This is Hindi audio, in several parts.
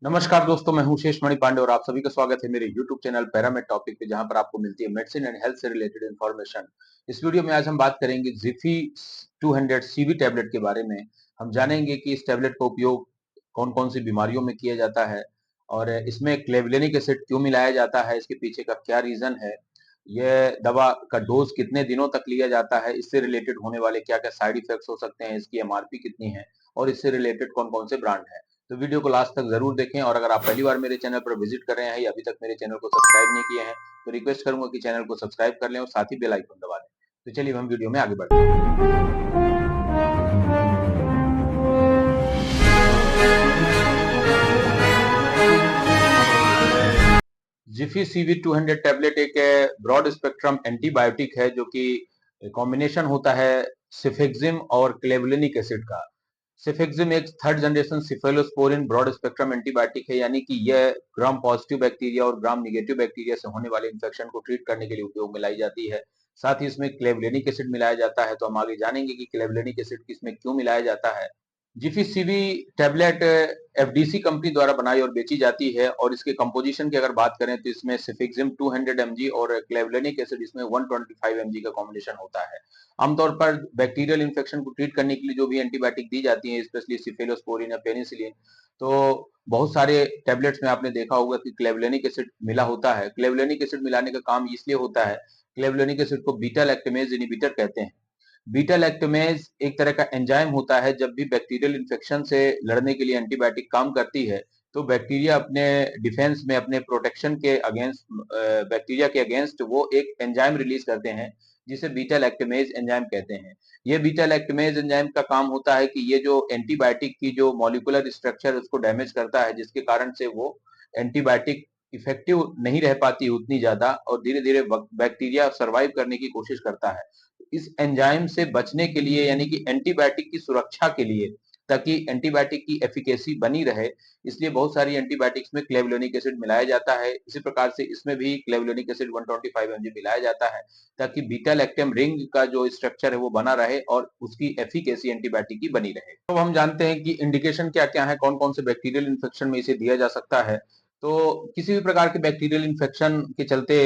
नमस्कार दोस्तों, मैं हूं शेषमणि पांडे और आप सभी का स्वागत है मेरे YouTube चैनल पैरामेड टॉपिक पे, जहां पर आपको मिलती है मेडिसिन एंड हेल्थ से रिलेटेड इन्फॉर्मेशन। इस वीडियो में आज हम बात करेंगे जिफी 200 सीवी टैबलेट के बारे में। हम जानेंगे कि इस टैबलेट का उपयोग कौन कौन सी बीमारियों में किया जाता है और इसमें क्लेवलेनिक एसिड क्यों मिलाया जाता है, इसके पीछे का क्या रीजन है, यह दवा का डोज कितने दिनों तक लिया जाता है, इससे रिलेटेड होने वाले क्या क्या साइड इफेक्ट्स हो सकते हैं, इसकी एमआरपी कितनी है और इससे रिलेटेड कौन कौन से ब्रांड है। तो वीडियो को लास्ट तक जरूर देखें और अगर आप पहली बार मेरे चैनल पर विजिट कर रहे हैं या अभी तक मेरे चैनल को सब्सक्राइब नहीं किए हैं तो रिक्वेस्ट करूंगा कि चैनल को सब्सक्राइब कर लें और साथ ही बेल आइकन दबा दें। तो चलिए हम वीडियो में आगे बढ़ते हैं। जिफी सीवी 200 टैबलेट एक ब्रॉड स्पेक्ट्रम एंटीबायोटिक है जो कि कॉम्बिनेशन होता है सिफेक्सिम और क्लेवलेनिक एसिड का। सिफेक्सिम एक third generation cephalosporin broad spectrum antibiotic है, यानी कि यह ग्राम पॉजिटिव बैक्टीरिया और ग्राम निगेटिव बैक्टीरिया से होने वाले इंफेक्शन को ट्रीट करने के लिए उपयोग में लाई जाती है। साथ ही इसमें क्लेवलेनिक एसिड मिलाया जाता है। तो हम आगे जानेंगे कि क्लेवलेनिक एसिड किसमें क्यों मिलाया जाता है। Zifi CV tablet FDC company द्वारा बनाई और बेची जाती है और इसके कंपोजिशन की अगर बात करें तो इसमें सिफिक्सिम 200 mg और क्लेवलेनिक एसिड इसमें 125 mg का कॉम्बिनेशन होता है। आमतौर पर बैक्टीरियल इन्फेक्शन को ट्रीट करने के लिए जो भी एंटीबायोटिक दी जाती है, स्पेशली सिफेलोस्पोरिन या पेनिसिलिन, तो बहुत सारे टैबलेट्स में आपने देखा होगा कि क्लेवलेनिक एसिड मिला होता है। क्लेवलेनिक एसिड मिलाने का काम इसलिए होता है, क्लेवलेनिक एसिड को बीटा लैक्टेमेज इनिबिटर कहते हैं। बीटा लैक्टोमेज एक तरह का एंजाइम होता है। जब भी बैक्टीरियल इन्फेक्शन से लड़ने के लिए एंटीबायोटिक काम करती है तो बैक्टीरिया अपने डिफेंस में, अपने प्रोटेक्शन के अगेंस्ट, बैक्टीरिया के अगेंस्ट वो एक एंजाइम रिलीज करते हैं जिसे बीटा लैक्टोमेज एंजाइम कहते हैं। ये बीटा लैक्टोमेज एंजाइम का काम होता है कि ये जो एंटीबायोटिक की जो मॉलिक्यूलर स्ट्रक्चर उसको डैमेज करता है, जिसके कारण से वो एंटीबायोटिक इफेक्टिव नहीं रह पाती उतनी ज्यादा और धीरे धीरे बैक्टीरिया सर्वाइव करने की कोशिश करता है। इस एंजाइम से बचने के लिए, यानी कि एंटीबायोटिक की सुरक्षा के लिए, ताकि एंटीबायोटिक की एफिकेसी बनी रहे, इसलिए बहुत सारी एंटीबायोटिक्स में क्लेवलोनिक एसिड मिलाया जाता है। इसी प्रकार से इसमें भी क्लेवलोनिक एसिड 125 mg मिलाया जाता है ताकि बीटा लैक्टम रिंग का जो स्ट्रक्चर है वो बना रहे और उसकी एफिकेसी एंटीबायोटिक की बनी रहे। तो हम जानते हैं कि इंडिकेशन क्या क्या है, कौन कौन से बैक्टीरियल इन्फेक्शन में इसे दिया जा सकता है। तो किसी भी प्रकार के बैक्टीरियल इन्फेक्शन के चलते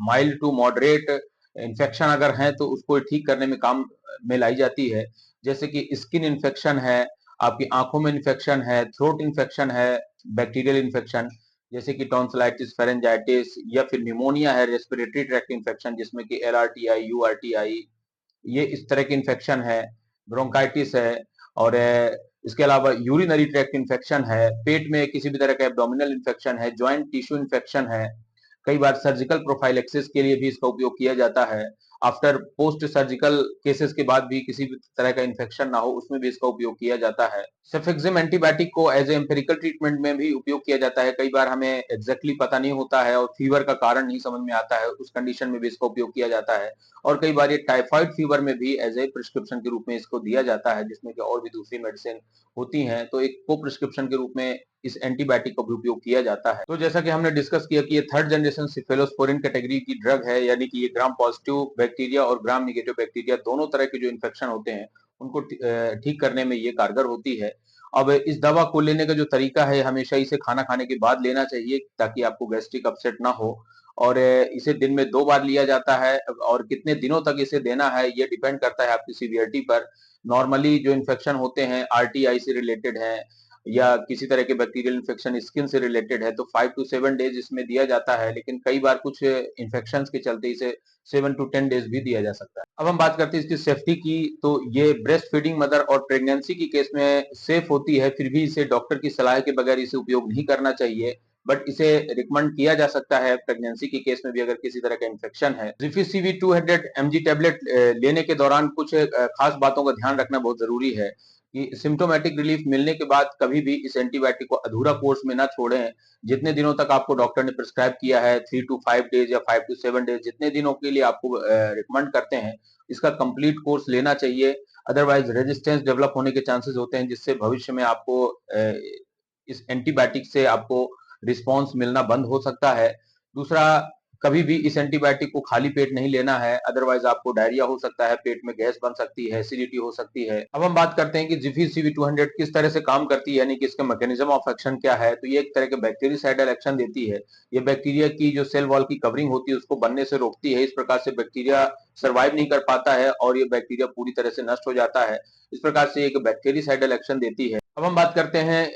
माइल्ड टू मॉडरेट इन्फेक्शन अगर है तो उसको ठीक करने में काम में लाई जाती है। जैसे कि स्किन इन्फेक्शन है, आपकी आंखों में इन्फेक्शन है, थ्रोट इन्फेक्शन है, बैक्टीरियल इन्फेक्शन जैसे कि टॉन्सिलाइटिस, फेरेंजाइटिस या फिर निमोनिया है, रेस्पिरेटरी ट्रैक्ट इन्फेक्शन जिसमें कि एलआरटीआई, यूआरटीआई, ये इस तरह की इन्फेक्शन है, ब्रोंकाइटिस है और इसके अलावा यूरिनरी ट्रैक्ट इन्फेक्शन है, पेट में किसी भी तरह का एब्डोमिनल इन्फेक्शन है, जॉइंट टिश्यू इन्फेक्शन है। कई बार सर्जिकल प्रोफाइलेक्सिस के लिए भी इसका उपयोग किया जाता है। आफ्टर पोस्ट सर्जिकल केसेस के बाद भी किसी भी तरह का इन्फेक्शन ना हो, उसमें भी इसका उपयोग किया जाता है। सेफेक्सिम एंटीबायोटिक को एज ए एम्पेरिकल ट्रीटमेंट में भी उपयोग किया जाता है। कई बार हमें एग्जैक्टली पता नहीं होता है और फीवर का कारण नहीं समझ में आता है, उस कंडीशन में भी इसका उपयोग किया जाता है। और कई बार ये टाइफाइड फीवर में भी एज ए प्रिस्क्रिप्शन के रूप में इसको दिया जाता है, जिसमें कि और भी दूसरी मेडिसिन होती हैं, तो एक को प्रिस्क्रिप्शन के रूप में इस एंटीबायोटिक का भी उपयोग किया जाता है। तो जैसा कि हमने डिस्कस किया कि ये थर्ड जनरेशन सिफेलोस्पोरिन कैटेगरी की ड्रग है, यानी कि ये ग्राम पॉजिटिव बैक्टीरिया और ग्राम निगेटिव बैक्टीरिया दोनों तरह के जो इन्फेक्शन होते हैं उनको ठीक करने में ये कारगर होती है। अब इस दवा को लेने का जो तरीका है, हमेशा इसे खाना खाने के बाद लेना चाहिए ताकि आपको गैस्ट्रिक अपसेट ना हो। और इसे दिन में 2 बार लिया जाता है और कितने दिनों तक इसे देना है ये डिपेंड करता है आपकी सीवियरिटी पर। नॉर्मली जो इन्फेक्शन होते हैं आरटीआई से रिलेटेड हैं या किसी तरह के बैक्टीरियल इन्फेक्शन स्किन से रिलेटेड है तो 5 टू 7 डेज इसमें दिया जाता है, लेकिन कई बार कुछ इन्फेक्शंस के चलते इसे 7 टू 10 डेज भी दिया जा सकता है। अब हम बात करते हैं इसकी सेफ्टी की, तो ये ब्रेस्ट फीडिंग मदर और प्रेगनेंसी की केस में सेफ होती है, फिर भी इसे डॉक्टर की सलाह के बगैर इसे उपयोग नहीं करना चाहिए। बट इसे रिकमेंड किया जा सकता है प्रेगनेंसी की केस में भी अगर किसी तरह का इन्फेक्शन है। रिफिसीवी 200 mg टैबलेट लेने के दौरान कुछ खास बातों का ध्यान रखना बहुत जरूरी है कि सिम्टोमेटिक रिलीफ मिलने के बाद कभी भी इस एंटीबायोटिक को अधूरा कोर्स में ना छोड़ें। जितने दिनों तक आपको डॉक्टर ने प्रिस्क्राइब किया है, 3 to 5 डेज या 5 to 7 डेज, जितने दिनों के लिए आपको रिकमेंड करते हैं, इसका कंप्लीट कोर्स लेना चाहिए। अदरवाइज रेजिस्टेंस डेवलप होने के चांसेस होते हैं, जिससे भविष्य में आपको इस एंटीबायोटिक से आपको रिस्पॉन्स मिलना बंद हो सकता है। दूसरा, कभी भी इस एंटीबायोटिक को खाली पेट नहीं लेना है, अदरवाइज आपको डायरिया हो सकता है, पेट में गैस बन सकती है, एसिडिटी हो सकती है। अब हम बात करते हैं कि जिफी CV200 किस तरह से काम करती है, यानी कि इसका मैकेनिज्म ऑफ एक्शन क्या है। तो ये एक तरह के बैक्टीरियासाइडल एक्शन देती है। ये बैक्टीरिया की जो सेल वॉल की कवरिंग होती है उसको बनने से रोकती है। इस प्रकार से बैक्टीरिया सर्वाइव नहीं कर पाता है और ये बैक्टीरिया पूरी तरह से नष्ट हो जाता है। इस प्रकार से एक बैक्टीरियासाइडल एक्शन देती है। अब हम बात करते हैं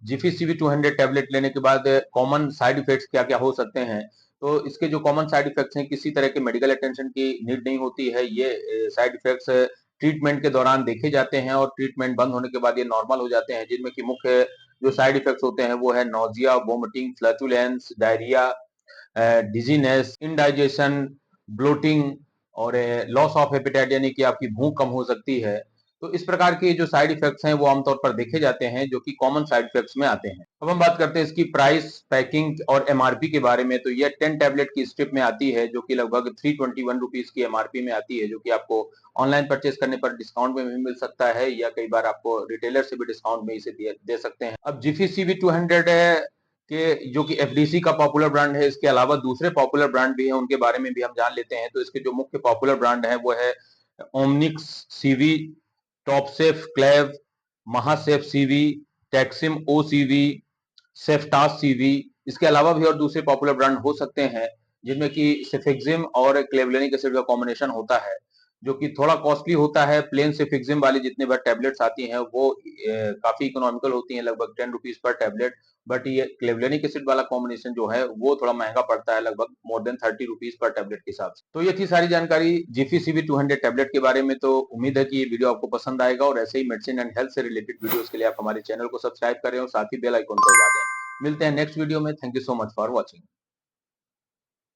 जिफी CV200 टैबलेट लेने के बाद कॉमन साइड इफेक्ट्स क्या क्या हो सकते हैं। तो इसके जो कॉमन साइड इफेक्ट्स हैं, किसी तरह के मेडिकल अटेंशन की नीड नहीं होती है। ये साइड इफेक्ट्स ट्रीटमेंट के दौरान देखे जाते हैं और ट्रीटमेंट बंद होने के बाद ये नॉर्मल हो जाते हैं, जिनमें कि मुख्य जो साइड इफेक्ट्स होते हैं वो है nausea, vomiting, flatulence, diarrhoea, dizziness, indigestion, bloating और लॉस ऑफ एपेटाइट, यानी कि आपकी भूख कम हो सकती है। तो इस प्रकार के जो साइड इफेक्ट्स हैं वो आमतौर पर देखे जाते हैं, जो कि कॉमन साइड इफेक्ट्स में आते हैं। अब हम बात करते हैं इसकी प्राइस, पैकिंग और एमआरपी के बारे में। तो ये 10 टैबलेट की स्ट्रिप में आती है, जो कि लगभग 321 रुपीज की एमआरपी में आती है, जो कि आपको ऑनलाइन परचेज करने पर डिस्काउंट में भी मिल सकता है, या कई बार आपको रिटेलर से भी डिस्काउंट में इसे दे सकते हैं। अब जिफी CV200 के जो कि एफडीसी का पॉपुलर ब्रांड है, इसके अलावा दूसरे पॉपुलर ब्रांड भी हैं, उनके बारे में भी हम जान लेते हैं। तो इसके जो मुख्य पॉपुलर ब्रांड है वो है ओमनिक्स सीवी, टॉपसेफ क्लेव, महासेफ सीवी, टैक्सिम ओ सीवी, सेफ्टास सीवी। इसके अलावा भी और दूसरे पॉपुलर ब्रांड हो सकते हैं, जिनमें कि सेफेक्सिम और क्लेवलेनिक एसिड का कॉम्बिनेशन होता है, जो कि थोड़ा कॉस्टली होता है। प्लेन सेफेक्सिम वाली जितने बार टैबलेट्स आती हैं वो काफी इकोनॉमिकल होती हैं, लगभग 10 रुपीज पर टैबलेट। बट ये क्लेवलेनिक एसिड वाला कॉम्बिनेशन जो है वो थोड़ा महंगा पड़ता है, लगभग more than 30 rupees per tablet के हिसाब से। तो ये थी सारी जानकारी जिफी CV200 टैबलेट के बारे में। तो उम्मीद है कि ये वीडियो आपको पसंद आएगा और ऐसे ही मेडिसिन एंड हेल्थ से रिलेटेड वीडियोस के लिए आप हमारे चैनल को सब्सक्राइब करें और साथ ही बेल आइकन को दबा दें। मिलते हैं नेक्स्ट वीडियो में। Thank you so much for watching.